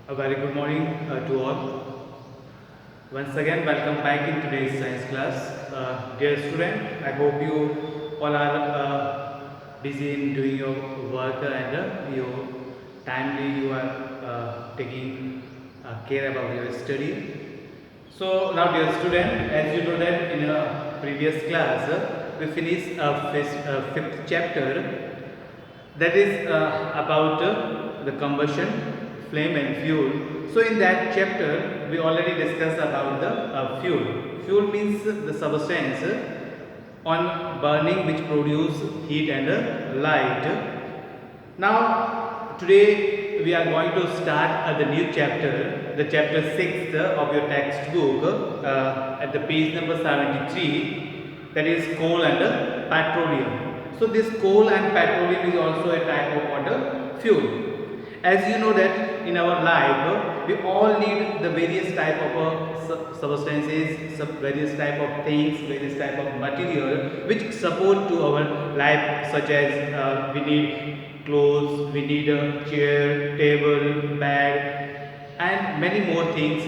A very good morning to all. Once again, welcome back in today's science class. Dear student, I hope you all are busy in doing your work and you are taking care about your study. So now, dear student, as you know that in a previous class, we finished fifth chapter, that is about the combustion, flame and fuel. So in that chapter we already discussed about the fuel means the substance on burning which produce heat and light. Now today we are going to start the new chapter, the chapter 6 of your textbook, at the page number 73, that is coal and petroleum. So this coal and petroleum is also a type of water fuel. As you know that in our life we all need the various type of substances, various type of things, various type of material which support to our life, such as we need clothes, we need a chair, table, bed and many more things.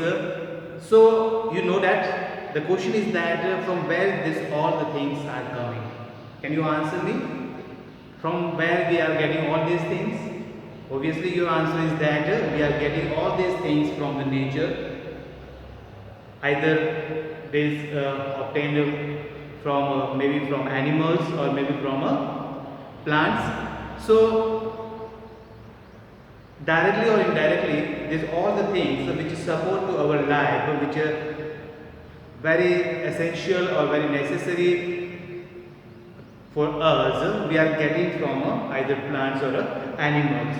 So you know that the question is that from where this all the things are coming. Can you answer me? From where we are getting all these things? Obviously your answer is that we are getting all these things from the nature. Either this obtained from maybe from animals or maybe from plants. So directly or indirectly, these all the things which support to our life, which are very essential or very necessary for us, we are getting from either plants or animals.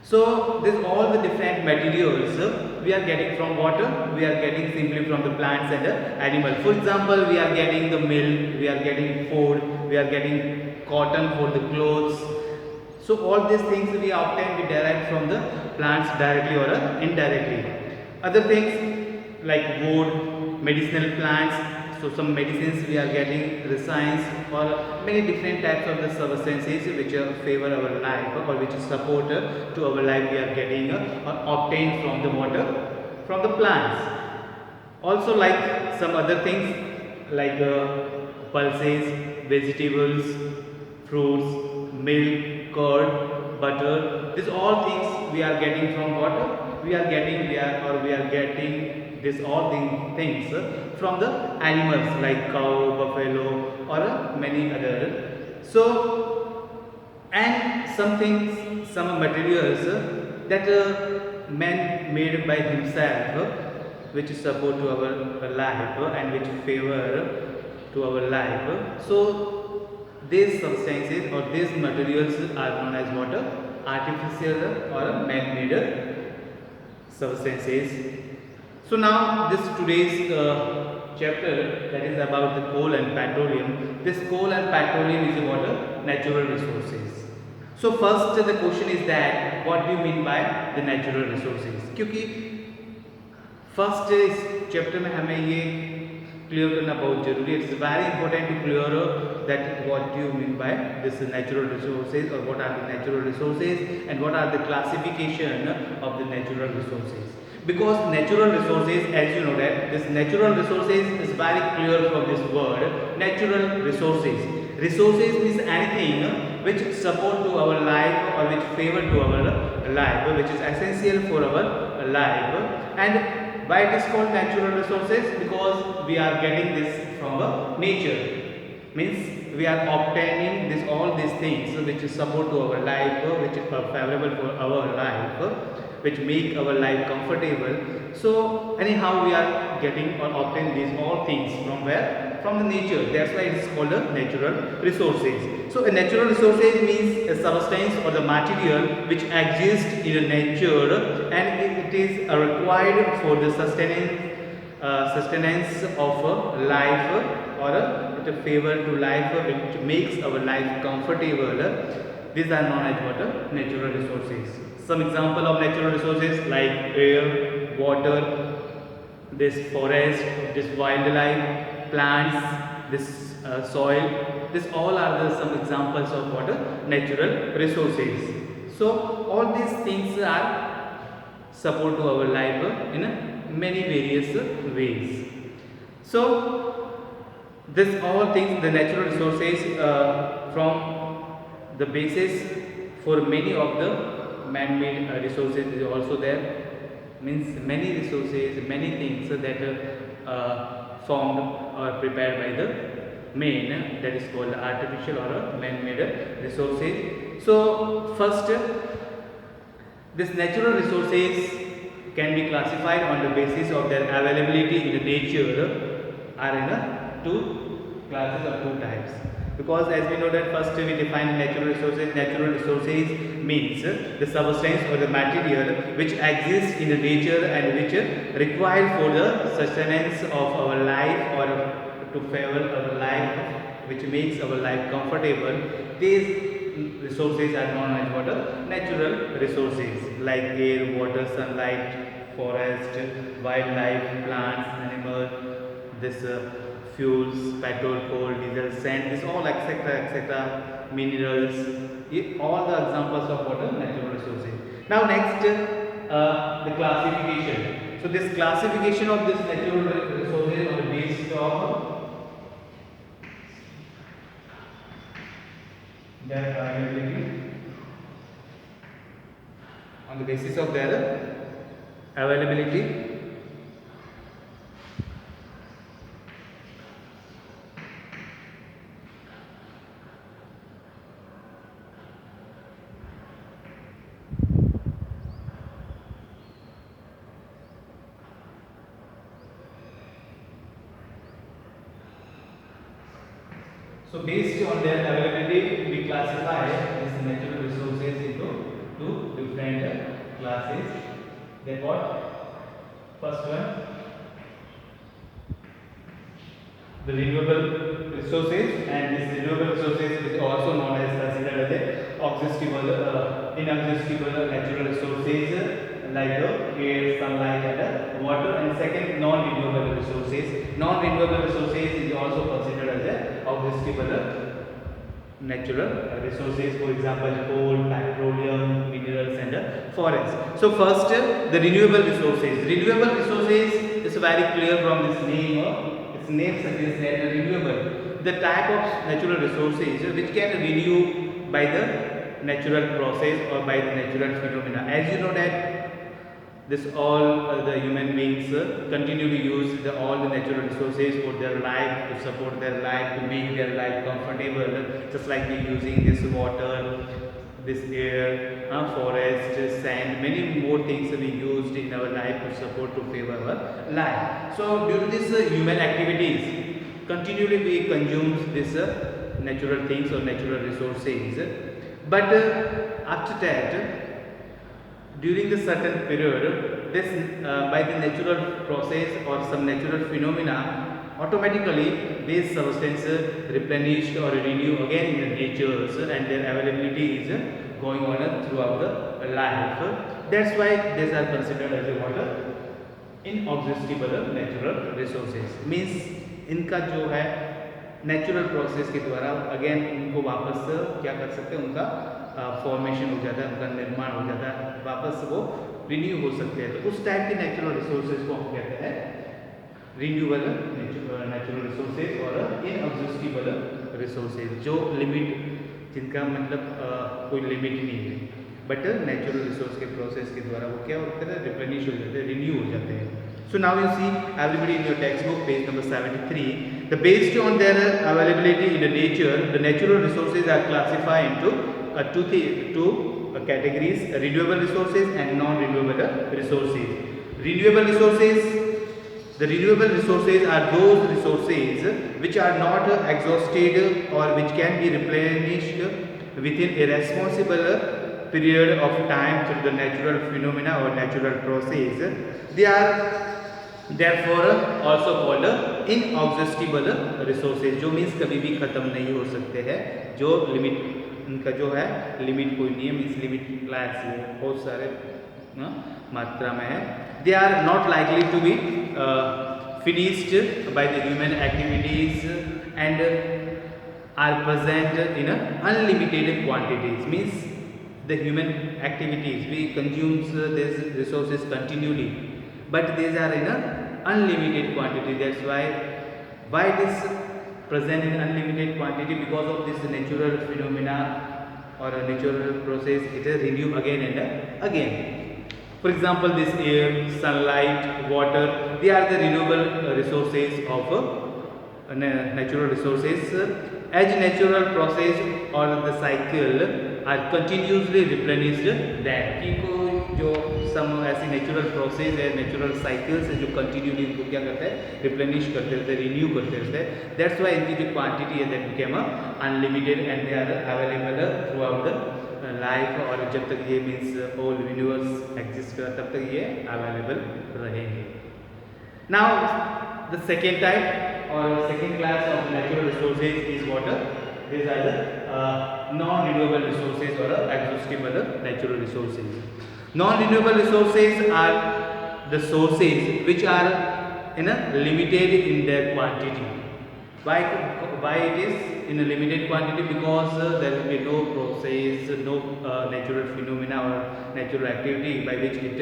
So this all the different materials we are getting from water, we are getting simply from the plants and the animal. For example, we are getting the milk, we are getting food, we are getting cotton for the clothes. So all these things we obtain, we derive from the plants directly or indirectly. Other things like wood, medicinal plants. So some medicines we are getting, resins or many different types of the substances which favor our life or which support to our life, we are getting or obtained from the water, from the plants. Also like some other things like pulses, vegetables, fruits, milk, curd, butter. These all things we are getting from water. We are getting this all things from the animals like cow, buffalo or many other. So and some things, some materials that man made by himself, which support to our life and which favor to our life. So these substances or these materials are known as what? Artificial or man-made substances. So now this today's chapter, that is about the coal and petroleum. This coal and petroleum is what? Natural resources. So first the question is that what do you mean by the natural resources? क्योंकि first इस chapter में हमें ये clear करना बहुत जरूरी है. It's very important to clear that what you mean by this natural resources और what are the natural resources and what are the classification of the natural resources. Because natural resources, as you know that this natural resources is very clear from this word natural resources. Resources means anything which support to our life or which favor to our life, which is essential for our life. And why it is called natural resources? Because we are getting this from nature. Means we are obtaining this all these things which support to our life, which are favorable for our life, which make our life comfortable. So anyhow we are getting or obtain these all things from where? From the nature. That's why it is called a natural resources. So a natural resources means a substance or the material which exists in nature and it is required for the sustenance of life or a favor to life, which makes our life comfortable. These are known as what? Natural resources. Some example of natural resources like air, water, this forest, this wildlife, plants, this soil. This all are the some examples of what? Natural resources. So all these things are support to our life in many various ways. So this all things, the natural resources from the basis for many of the man-made resources is also there. Means many resources, many things that formed or prepared by the man, that is called artificial or man-made resources. So first, this natural resources can be classified on the basis of their availability in nature, are in two classes or two types. Because as we know that first we define natural resources. Natural resources means the substance or the material which exists in the nature and which required for the sustenance of our life or to favor our life, which makes our life comfortable. These resources are known as what? Natural resources like air, water, sunlight, forest, wildlife, plants, animals, this fuels, petrol, coal, diesel, sand, this all etc. Minerals, all the examples of what are natural resources. Now next, the classification. So this classification of this natural resources on the basis of their availability, on the basis of their availability, so based on their availability, we classify these natural resources into two different classes. Then what? First one, the renewable resources, and this renewable resources is also known as considered as a inexhaustible natural resources like air, sunlight, and water. And second, non-renewable resources. Non-renewable resources is also considered as a inexhaustible natural resources, for example coal, petroleum, minerals, and forest. So first, the renewable resources. Renewable resources is very clear from this name. Its name suggests that renewable, the type of natural resources which can renew by the natural process or by the natural phenomena. As you know that this all the human beings continue to use all the natural resources for their life, to support their life, to make their life comfortable, just like we using this water, this air, forest, sand, many more things we used in our life to support, to favor our life. So due to this human activities, continually we consume this natural things or natural resources, but after that, during the certain period, this by the natural process or some natural phenomena, automatically these substances replenished or renew again in the nature, and their availability is going on throughout the life. That's why these are considered as a water inexhaustible natural resources. Means इनका जो है natural process के द्वारा again उनको वापस क्या कर सकते हैं, उनका फॉर्मेशन हो जाता है, उनका निर्माण हो जाता है, वापस वो रिन्यू हो सकते हैं. तो उस टाइप के नेचुरल रिसोर्सेज को हम कहते हैं रिन्यूएबल नेचुरल रिसोर्सेज और इनएग्जॉस्टिबल रिसोर्सेज, जो लिमिट, जिनका मतलब कोई लिमिट नहीं है, बट नेचुरल रिसोर्स के प्रोसेस के द्वारा वो क्या होता है, रिप्लेनिश हो जाते हैं, रिन्यू हो जाते हैं. So now you see everybody in your textbook, page number 73. The based on their availability in the nature, the natural resources are classified into two categories: renewable resources and non-renewable resources. Renewable resources. The renewable resources are those resources which are not exhausted or which can be replenished within a responsible period of time through the natural phenomena or natural process. They are therefore also called inexhaustible resources, जो means कभी भी ख़त्म नहीं हो सकते हैं, जो limit, उनका जो है लिमिट कोई नहीं है, मीन्स लिमिट क्लास है, बहुत सारे मात्रा में है. They are not likely to be finished by the human activities and are present in unlimited quantities. Means the human activities. We consume these resources continually, but these are in a unlimited quantity. That's why it is present in unlimited quantity, because of this natural phenomena or a natural process. It is renewed again and again. For example, this air, sunlight, water, they are the renewable resources of natural resources. As natural process or the cycle are continuously replenished that कि को जो some ऐसी natural process है, natural cycles है जो continually इनको क्या करते हैं, replenish करते रहते हैं, renew करते रहते हैं. That's why इनकी जो quantity है that became unlimited and they are available throughout the life, और जब तक ये means whole universe exist करा तब तक ये available रहेंगे. Now the second type or second class of natural resources is water. These are the non-renewable resources or exhaustible natural resources. Non-renewable resources are the sources which are limited in their quantity. Why it is in a limited quantity? Because there will be no process, no natural phenomena or natural activity by which it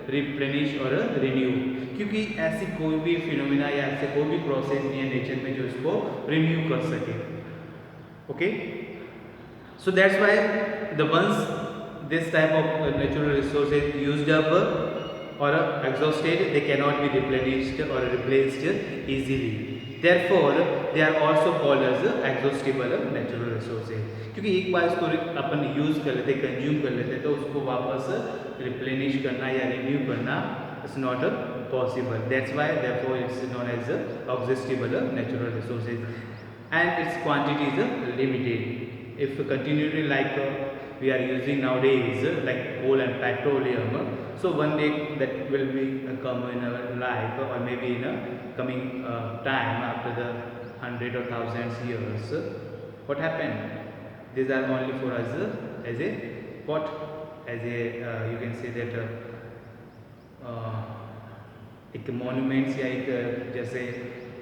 replenish और renew, क्योंकि ऐसी कोई भी phenomena या ऐसे कोई भी process नहीं है नेचर में जो इसको रिन्यू कर सके. Okay, so that's why the once this type of natural resources used up और exhausted, they can not be replenished और replaced easily. Therefore they are also called as exhaustible natural resources, क्योंकि एक बार इसको अपन use कर लेते, consume कर लेते, तो उसको वापस रिप्लेनिश करना या रिन्यू करना is not possible. That's why therefore it's known as exhaustible natural resources and its quantity is limited. If continually like we are using nowadays like coal and petroleum, so one day that will be come in our life, or maybe in a coming time after the 100 or thousands years, what happened? These are only for us as a what, as a you can say that एक monuments या एक जैसे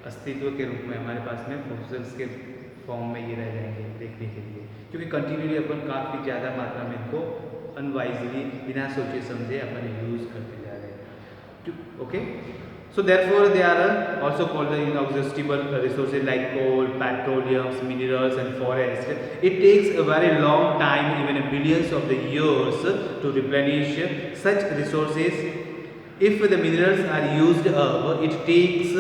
अस्तित्व के रूप में हमारे पास में फॉसिल्स के फॉर्म में ये रह जाएंगे देखने के लिए, क्योंकि कंटिन्यूली अपन काफ़ी ज़्यादा मात्रा में इनको अनवाइजली बिना सोचे समझे अपन यूज़ करते जा रहे हैं. Okay, so therefore they are also called the inexhaustible resources like coal, petroleums, minerals and forest. It takes a very long time, even billions of the years, to replenish such resources. If the minerals are used up, it takes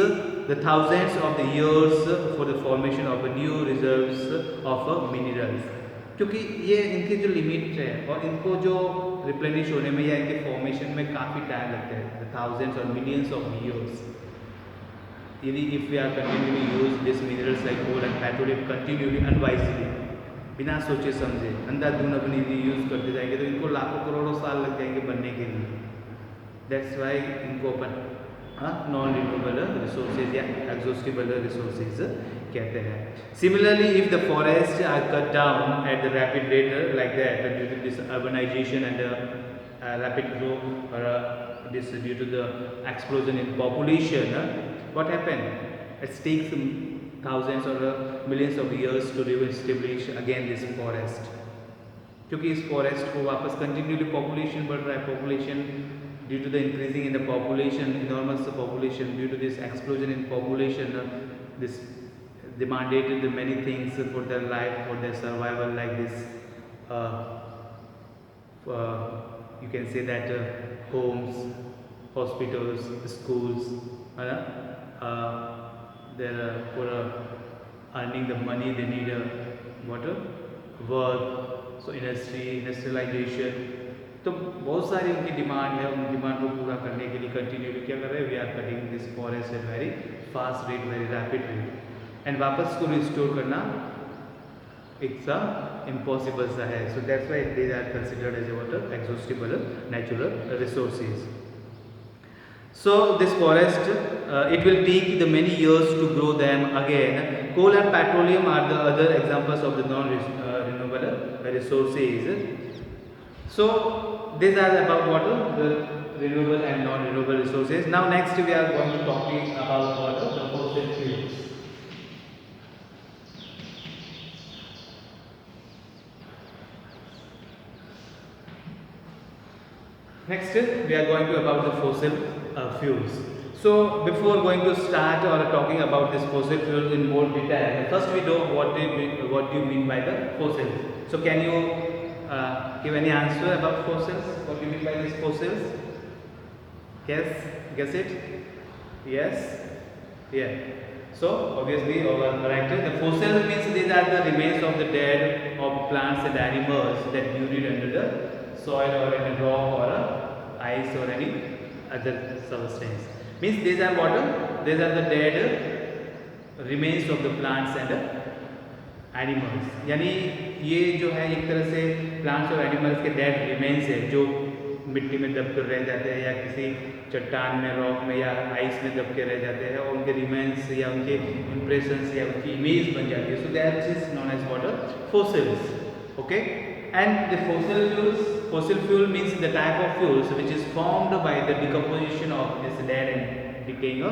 the thousands of the years for the formation of a new reserves of minerals. क्योंकि ये इनकी जो limit है और इनको जो replenish होने में या इनके फॉर्मेशन में काफ़ी टाइम लगता है, thousands or millions of years. यदि if we are continually use this minerals like coal and petroleum continually unwisely, बिना सोचे समझे अंधाधुन अपनी यूज़ करते जाएंगे, तो इनको लाखों करोड़ों साल लग जाएंगे बनने के लिए. That's why इनको अपन नॉन रिन्यूएबल रिसोर्सेज या एग्जॉस्टिबल रिसोर्सेज कहते हैं. Similarly if the forest are cut down at the rapid rate like that due to this urbanisation and rapid growth और this due to the explosion in population, what happened? It takes thousands or millions of years to re-establish again this forest, क्योंकि इस forest को वापस continually population बढ़ रहा है. Population due to the increasing in the population, enormous population, due to this explosion in population, this demanded the many things for their life, for their survival, like this you can say that homes, hospitals, schools, they're for earning the money they need work, so industry, industrialization. तो बहुत सारी उनकी demand है, उन demand को पूरा करने के लिए कंटिन्यूली क्या कर रहे हैं, we are cutting this forest at very fast rate, very rapid rate, and वापस उसको रिस्टोर करना इट्स इम्पॉसिबल सा है. So that's why they are considered as water exhaustible natural resources. So this forest it will take the many years to grow them again. Coal and petroleum are the other examples of the non-renewable resources. So these are about water, the renewable and non-renewable resources. Now next we are going to talking about water, the fossil fuels. Next, we are going to about the fossil fuels. So, before going to start or talking about this fossil fuels in more detail, first we know what do you mean by the fossils. So, can you give any answer about fossils? What do you mean by these fossils? Guess it. Yes, yeah. So obviously, correct. The fossil means these are the remains of the dead of plants and animals that buried under the soil or in a rock or a ice or any other substance. Means these are what? These are the dead remains of the plants and animals, यानी ये जो है एक तरह से plants और animals के dead remains है जो मिट्टी में दब कर रह जाते हैं या किसी चट्टान में, रॉक में या आइस में दब के रह जाते हैं और उनके रिमेन्स या उनके इम्प्रेशंस या उनकी इमेज बन जाती है. So that is known as water fossils. Okay, and the fossil fuel means the type of fuels which is formed by the decomposition of this dead and decaying a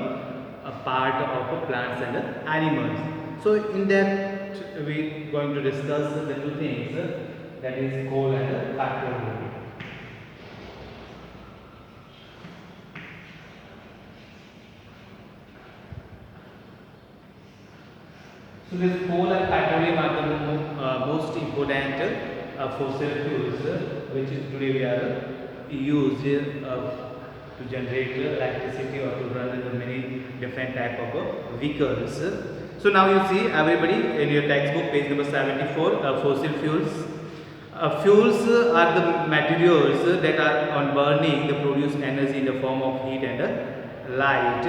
part of plants and animals. So in that we going to discuss the two things, that is coal and petroleum. So this coal and petroleum are the most important fossil fuels which is today we are used to generate electricity or to run many different type of vehicles. So now you see everybody in your textbook page number 74, fossil fuels. Fuels are the materials that are on burning they produce energy in the form of heat and light.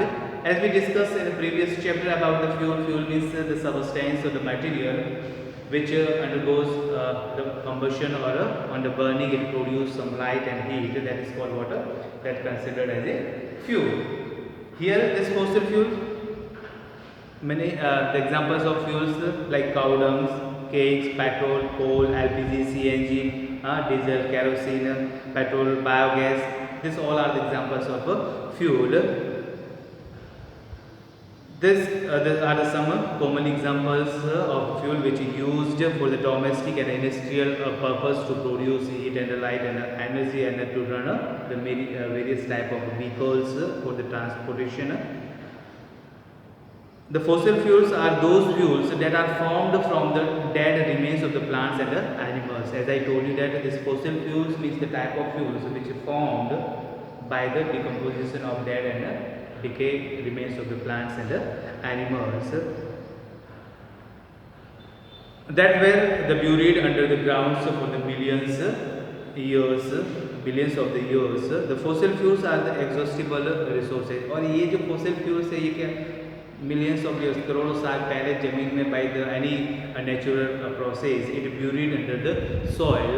As we discussed in the previous chapter about the fuel means the substance or the material which undergoes the combustion or on the burning it produces some light and heat, that is called water, that considered as a fuel. Here this fossil fuel, many the examples of fuels like cow dung, cakes, petrol, coal, LPG, CNG, diesel, kerosene, petrol, biogas, these all are the examples of fuel. These are the some common examples of fuel which is used for the domestic and industrial purpose to produce heat and light and energy and to run the various type of vehicles for the transportation. The fossil fuels are those fuels that are formed from the dead remains of the plants and the animals. As I told you that this fossil fuels means the type of fuels which are formed by the decomposition of dead and decay remains of the plants and the animals that were the buried under the ground for the billions of the years. The fossil fuels are the exhaustible resources. और ये जो fossil fuels है ये क्या millions of years, करोड़ों साल पहले जमीन में by the any natural process it buried under the soil.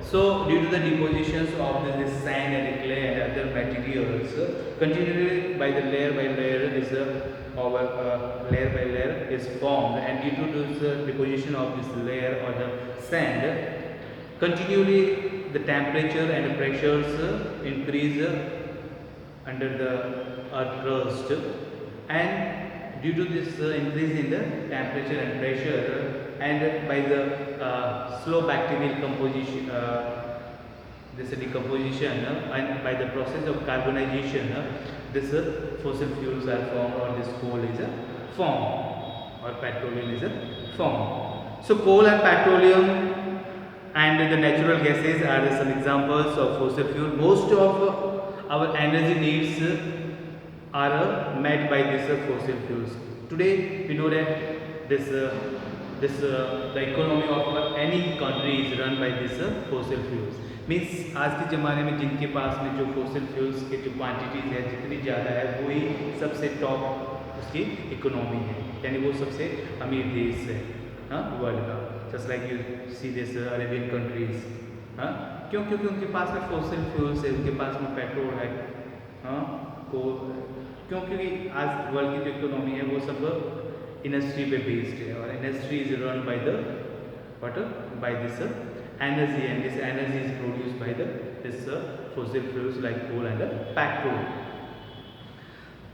So due to the depositions of this sand and clay and other materials, continually by layer is layer by layer is formed, and due to this deposition of this layer or the sand, continually the temperature and the pressures increase under the earth crust, and due to this increase in the temperature and pressure and by the slow bacterial composition, this decomposition and by the process of carbonization, this fossil fuels are formed or this coal is formed or petroleum is formed. So coal and petroleum and the natural gases are some examples of fossil fuel. Most of our energy needs are met by these fossil fuels. Today we know that the economy of any country is run by this fossil fuels. Means आज के ज़माने में जिनके पास में जो fossil fuels के जो quantities है जितनी ज़्यादा है वही सबसे टॉप उसकी इकोनॉमी है, यानी वो सबसे अमीर देश है वर्ल्ड का. Just like you see this Arabian countries. क्यों? क्योंकि उनके पास में फॉसिल फ्यूल्स है, उनके पास में पेट्रोल है, कोल. क्यों? क्योंकि आज वर्ल्ड की जो इकोनॉमी है वो सब इंडस्ट्री पे बेस्ड है और industry is run by the by this energy, and this energy is produced by this fossil fuels like coal and petrol.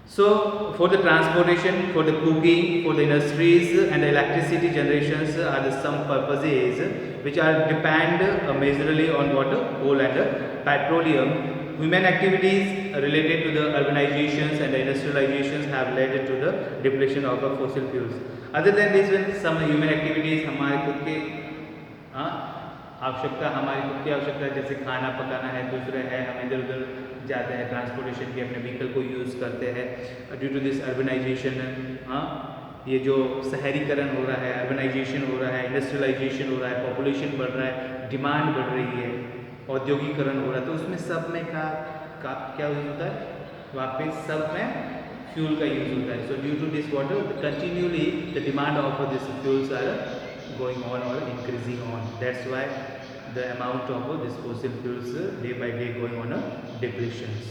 So for the transportation, for the cooking, for the industries and the electricity generations are the some purposes which are depend majorly on water, coal and petroleum, Human activities related to the urbanizations and the industrializations have led to the depletion of the fossil fuels. Other than this, when some human activities हमारे खुद के आवश्यकता, हमारी खुद की आवश्यकता जैसे खाना पकाना है, दूसरे है हम इधर उधर जाते हैं ट्रांसपोर्टेशन के, अपने व्हीकल को यूज़ करते हैं ड्यू टू दिस अर्बनाइजेशन। ये जो शहरीकरण हो रहा है, अर्बनाइजेशन हो रहा है, इंडस्ट्रियलाइजेशन हो रहा है, पॉपुलेशन बढ़ रहा है, डिमांड बढ़ रही है, औद्योगिकरण हो रहा है, तो उसमें सब में क्या यूज़ होता है, वापस सब में फ्यूल का यूज़ होता है। So due to this water continuously the demand of this fuels are going on or increasing on. That's why the amount of this fossil fuels day by day going on a depletions.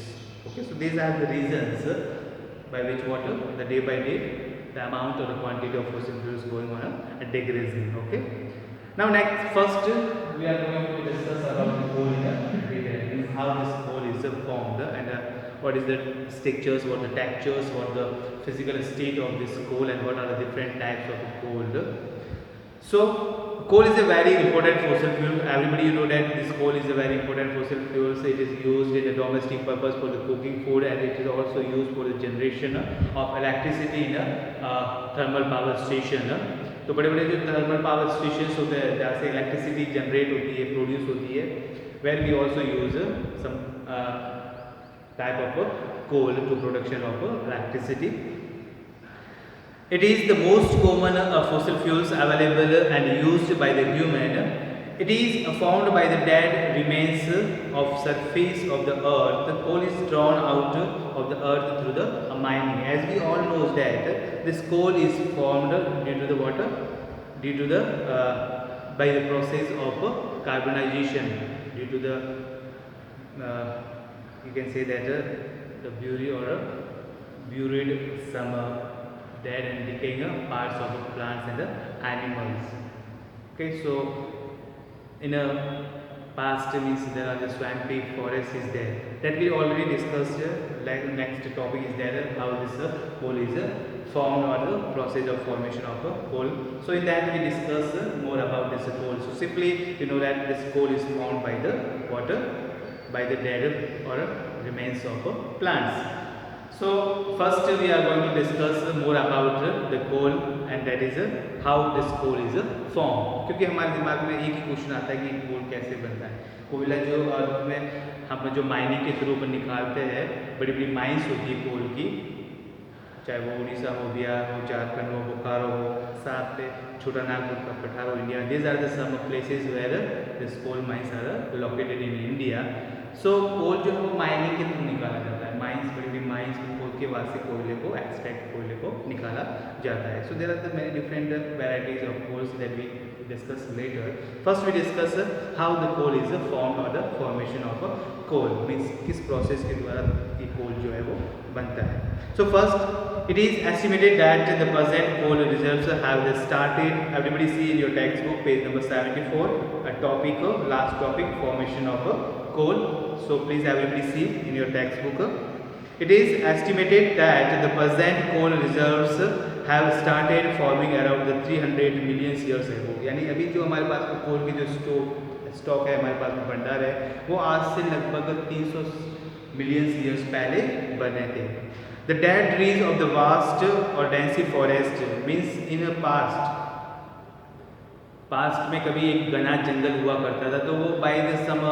Okay, so these are the reasons by which water the day by day the amount or the quantity of fossil fuels going on a decreasing. Okay, now next first we are going to discuss about the coal in detail, how this coal is formed and what is the structures, what the textures, what the physical state of this coal and what are the different types of coal. So coal is a very important fossil fuel. Everybody you know that this coal is a very important fossil fuel. So it is used in a domestic purpose for the cooking food, and it is also used for the generation of electricity in a thermal power station. तो बड़े बड़े जो thermal power station होते हैं जहाँ से electricity generate होती है, प्रोड्यूस होती है, where we also use some type of coal to production of electricity. It is the most common fossil fuels available and used by the human. It is formed by the dead remains of surface of the earth. The coal is drawn out of the earth through the mining. As we all know that this coal is formed due to the water, due to the by the process of carbonization, due to the you can say that the buried some dead and decaying parts of the plants and the animals. Okay, so in a past means there are the swampy forest is there, that we already discussed. Like next topic is there how this coal is formed or the process of formation of a coal. So in that we discuss more about this coal. So simply you know that this coal is formed by the water, by the dead or remains of plants. So first we are going to discuss more about the coal and that is how this coal is formed. क्योंकि हमारे दिमाग में एक ही question आता है कि कोल कैसे बनता है. कोयला जो अर्थ में हम जो माइनिंग के थ्रू पर निकालते हैं, बड़ी बड़ी माइंस होती है कोल की, चाहे वो उड़ीसा हो गया, हो झारखंड हो, बोकारो हो, साथ पे छोटा नागपुर का पठार हो, India. These are the some places where this coal mines are located in India. So coal जो है वो माइनिंग के थ्रू निकाला जाता है. माइंस, बड़ी बड़ी माइंस खोल के वहाँ से कोयले को एक्सट्रैक्ट, कोयले को निकाला जाता है. So there are the many different varieties of coals that we discuss later. First we discuss how the coal is formed or the formation of a coal, means किस process के द्वारा ये coal जो है वो बनता है. So first it is estimated that the present coal reserves have started. Everybody see in your textbook page number 74 a topic, last topic, formation of a coal. So please everybody see in your textbook. It is estimated that the present coal reserves have started forming around the 300 million years ago. यानी अभी जो हमारे पास कोल की जो stock है, हमारे पास भंडार है, वो आज से लगभग 300 मिलियन ईयर्स पहले बने थे. The dead trees of the vast or dense forest means in a past में कभी एक घना जंगल हुआ करता था, तो वो by the some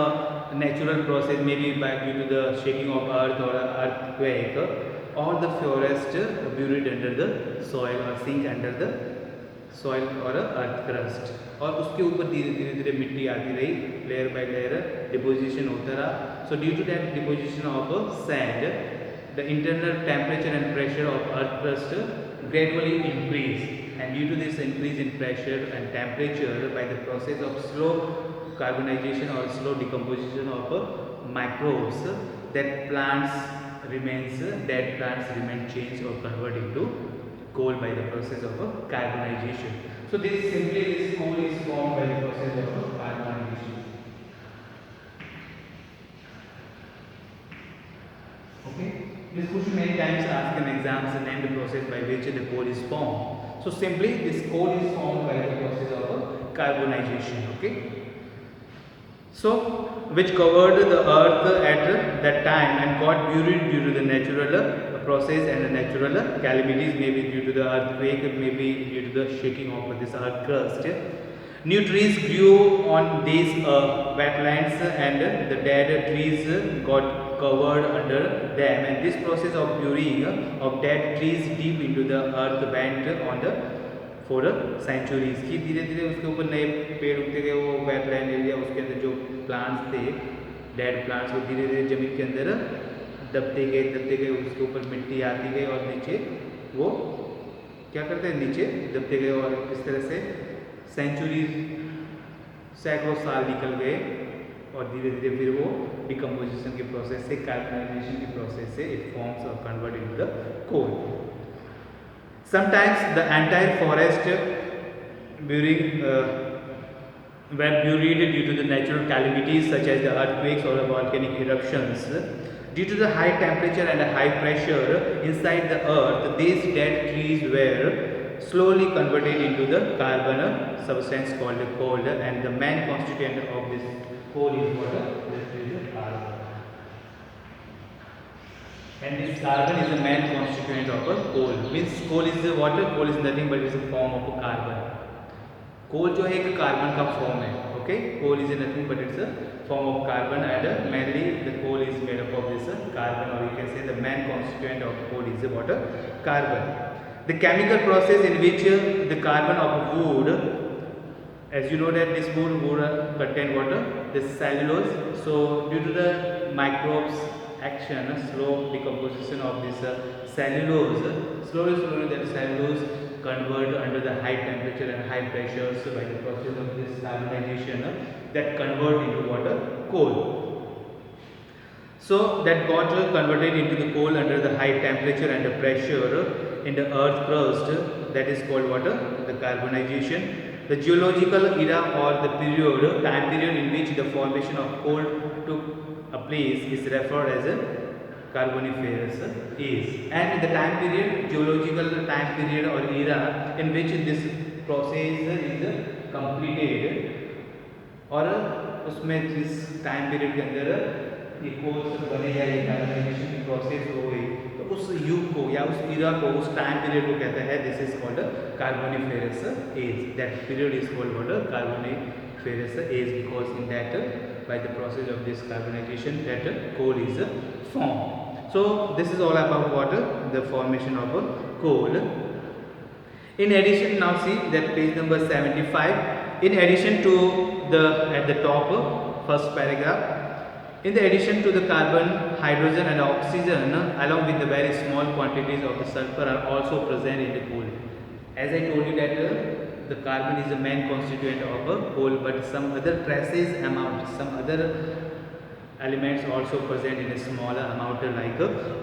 natural process, maybe by due to the shaking of earth or earthquake, all the forest buried under the soil or sink under the soil or earth crust, और उसके ऊपर धीरे धीरे मिट्टी आती रही, लेयर बाय लेयर डिपोजिशन होता रहा. So due to that deposition of sand, the internal temperature and pressure of earth crust gradually increase, and due to this increase in pressure and temperature, by the process of slow carbonization or slow decomposition of microbes, that dead plants remain changed or converted into coal by the process of carbonization. So this coal is formed by the process of carbonization. Okay, this question many times asked in exams, and name the process by which the coal is formed. So simply this coal is formed by the process of carbonization. Okay. So, which covered the earth at that time and got buried due to the natural process and the natural calamities, maybe due to the earthquake, maybe due to the shaking of this earth crust. New trees grew on these wetlands and the dead trees got covered under them, and this process of burying of dead trees deep into the earth went on the for centuries की धीरे धीरे उसके ऊपर नए पेड़ उगते गए, वो वेटलैंड एरिया उसके अंदर जो प्लांट्स थे डेड प्लांट्स वो धीरे धीरे ज़मीन के अंदर दबते गए उसके ऊपर मिट्टी आती गई और नीचे वो क्या करते हैं नीचे दबते गए और इस तरह से सेंचुरी सैकड़ों साल निकल गए और धीरे धीरे फिर वो डिकम्पोजिशन के प्रोसेस से कार्बनाइजेशन के प्रोसेस से इट फॉर्म्स और convert into the coal. Sometimes the entire forest were buried due to the natural calamities such as the earthquakes or the volcanic eruptions. Due to the high temperature and the high pressure inside the earth, these dead trees were slowly converted into the carbon substance called coal, and the main constituent of this coal is what? This is the carbon. And this carbon is the main constituent of a coal. Means coal is the water. Coal is nothing but is a form of a carbon. Coal जो है एक carbon का form है. Okay, coal is nothing but it's a form of carbon, and mainly the coal is made up of this carbon, or you can say the main constituent of coal is the water carbon. The chemical process in which the carbon of wood, as you know that this wood contain water, this cellulose. So due to the microbes action, slow decomposition of this cellulose, slowly that cellulose convert under the high temperature and high pressures by the process of this carbonization that convert into water coal. So that got converted into the coal under the high temperature and the pressure in the earth crust, that is called water the carbonization. The geological era or the time period in which the formation of coal took a place is referred as a Carboniferous age, and the time period, geological time period or era in which this process is completed, और उसमें जिस time period के अंदर ये Coles बने या ये carbonization की प्रोसेस हो गई, तो उस युग को या उस इरा को, उस टाइम पीरियड को कहते हैं this is called carboniferous age. That period is called what? Carbonaceous age, because in that by the process of this carbonization that coal is formed. So this is all about what? The formation of coal. In addition, now see that page number 75. In addition to the at the top first paragraph, in the addition to the carbon, hydrogen and oxygen along with the very small quantities of the sulfur are also present in the coal. As I told you that the carbon is the main constituent of a coal, but some other traces amount, some other elements also present in a smaller amount like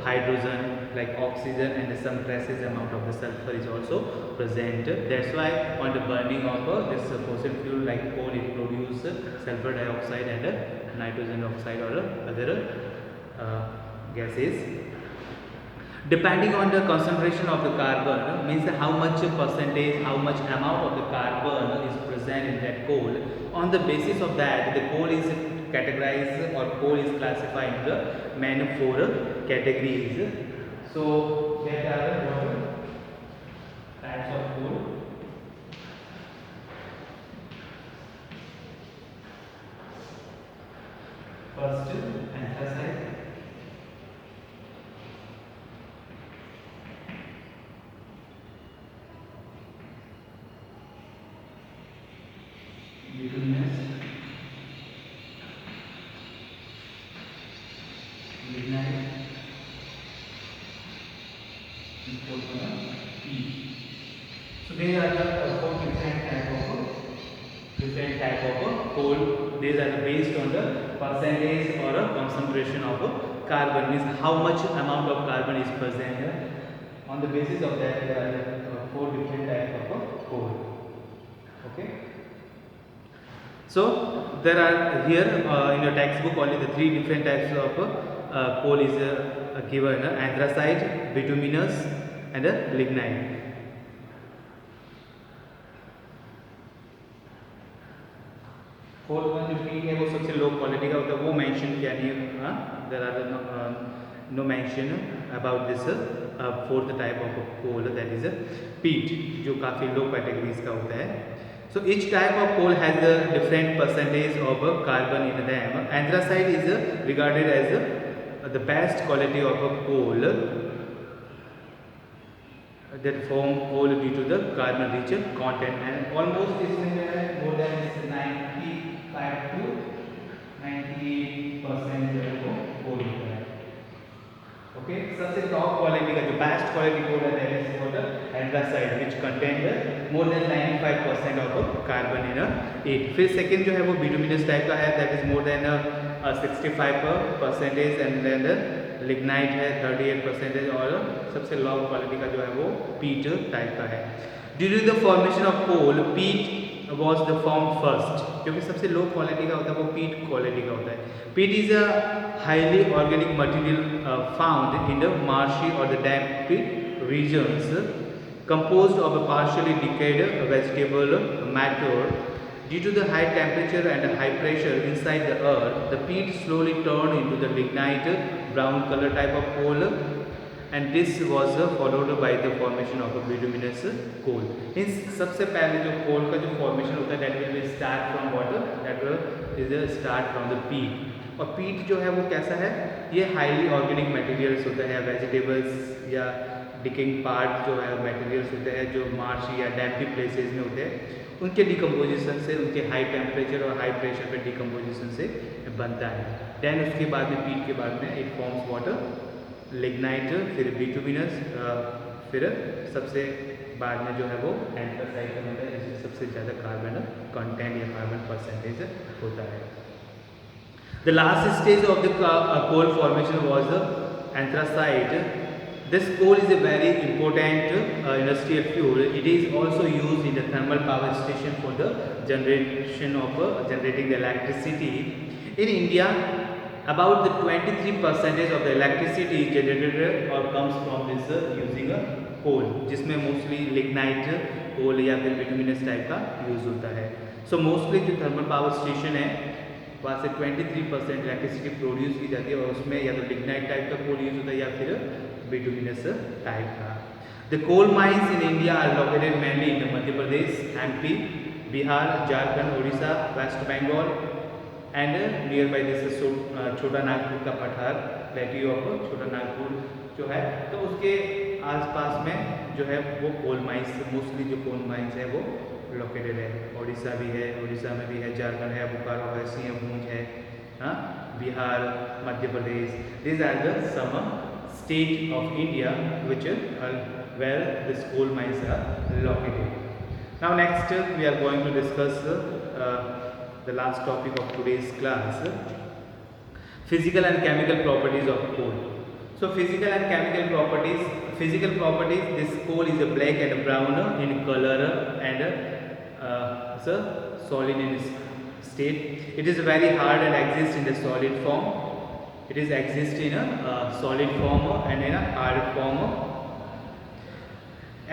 hydrogen, like oxygen, and some traces amount of the sulfur is also present. That's why on the burning of this fossil fuel like coal, it produces sulfur dioxide and nitrogen oxide or other gases. Depending on the concentration of the carbon, means how much percentage, how much amount of the carbon is present in that coal. On the basis of that, the coal is categorized or coal is classified into the main 4 categories. So there are what types of coal. First, anthracite. Bituminous, lignite, so these are the 4 different type of coal. These are based on the percentage or a concentration of carbon, means how much amount of carbon is present here. On the basis of that, there are 4 different type of coal. Okay. So there are here in your textbook only the 3 different types of coal is given: anthracite, bituminous, and lignite. Fourth one जो पीट है वो सबसे low quality का होता है, वो mention किया नहीं, there are no mention about this fourth type of coal, that is peat, जो काफ़ी लो कैटेगरीज का होता है. So each type of coal has a different percentage of carbon in them. Anthracite is regarded as the best quality of a coal that form coal due to the carbon rich content, and almost इसमें जो है more than 95 to 98% जो है वो coal होता है. Okay, सबसे top quality का जो बेस्ट क्वालिटी कोल है that is what anthracite which contain more than 95% of carbon in it. फिर सेकंड जो है वो बिटुमिनस टाइप का है, that is more than 65% and then lignite है 38%, और सबसे लो क्वालिटी का जो है वो पीट टाइप का है. During the formation of coal peat was the form first, क्योंकि सबसे लो क्वालिटी का होता है वो पीट क्वालिटी का होता है. Peat is a highly organic material found in the marshy or the damp regions, composed of a partially decayed vegetable matter. Due to the high temperature and high pressure inside the earth, the peat slowly turned into the lignite brown color type of coal, and this was followed by the formation of a bituminous coal. इन सबसे पहले जो कोल का जो formation होता है that will be start from water, that is a start from the peat. और पीट जो है वो कैसा है, ये हाईली ऑर्गेनिक मटेरियल्स होता है, वेजिटेबल्स या डिकिंग पार्ट जो है मटेरियल्स होते हैं जो मार्श या डैम्पी प्लेसेस में होते हैं, उनके डिकम्पोजिशन से, उनके हाई टेम्परेचर और हाई प्रेशर पे डिकम्पोजिशन से बनता है. देन उसके बाद में पीट के बाद में इट फॉर्म्स वाटर, लिग्नाइट, फिर बिटुमिनस, फिर सबसे बाद में जो है वो एंथ्रासाइट का होता है, जिसमें सबसे ज़्यादा कार्बन कंटेंट या कार्बन परसेंटेज होता है. The last stage of the coal formation was anthracite. This coal is a very important industrial fuel. It is also used in the thermal power station for the generation of generating the electricity. In India, about the 23% of the electricity is generated or comes from this using a coal, जिसमें mostly lignite कोल या फिर bituminous type का use होता है. So mostly जो thermal power station है वहाँ से 23% इलेक्ट्रिसिटी प्रोड्यूस की जाती है, और उसमें या तो लिग्नाइट टाइप का कोल यूज़ होता है या फिर बिटुमिनस टाइप का. The coal mines in India are located mainly in Madhya Pradesh, MP, Bihar, Jharkhand, Orissa, West Bengal, and nearby this Chota Nagpur का पठार, प्लेट्यू ऑफ छोटा नागपुर जो है, तो उसके आसपास में जो है वो कोल माइंस, मोस्टली जो कोल माइंस है वो लोकेटेड है. उड़ीसा भी है, उड़ीसा में भी है, झारखंड है, बोकारो है, सिंहभूम है, हाँ, Bihar, Madhya Pradesh. This are the some state of India which where this coal mines are located. Now next we are going to discuss the last topic of today's class, physical and chemical properties of coal. So physical and chemical properties. Physical properties, this coal is a black and brown in color and it's a solid in state. It is very hard and exists in the solid form. It is exist in a solid form and in a hard form.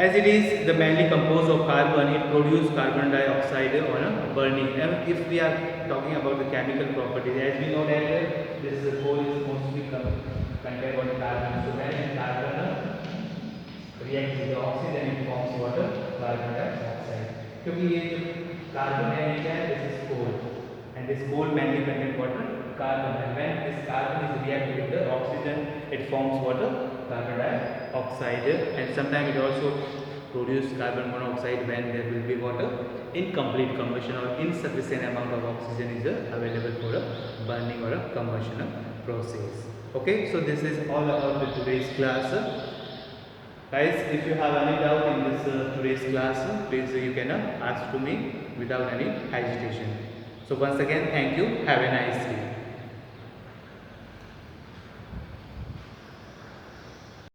As it is the mainly composed of carbon, it produces carbon dioxide on burning. And if we are talking about the chemical properties, as we know that this coal is mostly contained on carbon. So when carbon reacts with the oxygen, it forms water, carbon dioxide. क्योंकि ये जो carbon है ये क्या है, this is coal, and this coal mainly contains water, carbon. And when this carbon is reacted with the oxygen, it forms water, carbon dioxide, and sometimes it also produce carbon monoxide when there will be water incomplete combustion or insufficient amount of oxygen is available for a burning or a combustion process. Okay, so this is all about the today's class. Guys, if you have any doubt in this today's class, please you can ask to me without any hesitation. So once again, thank you. Have a nice day.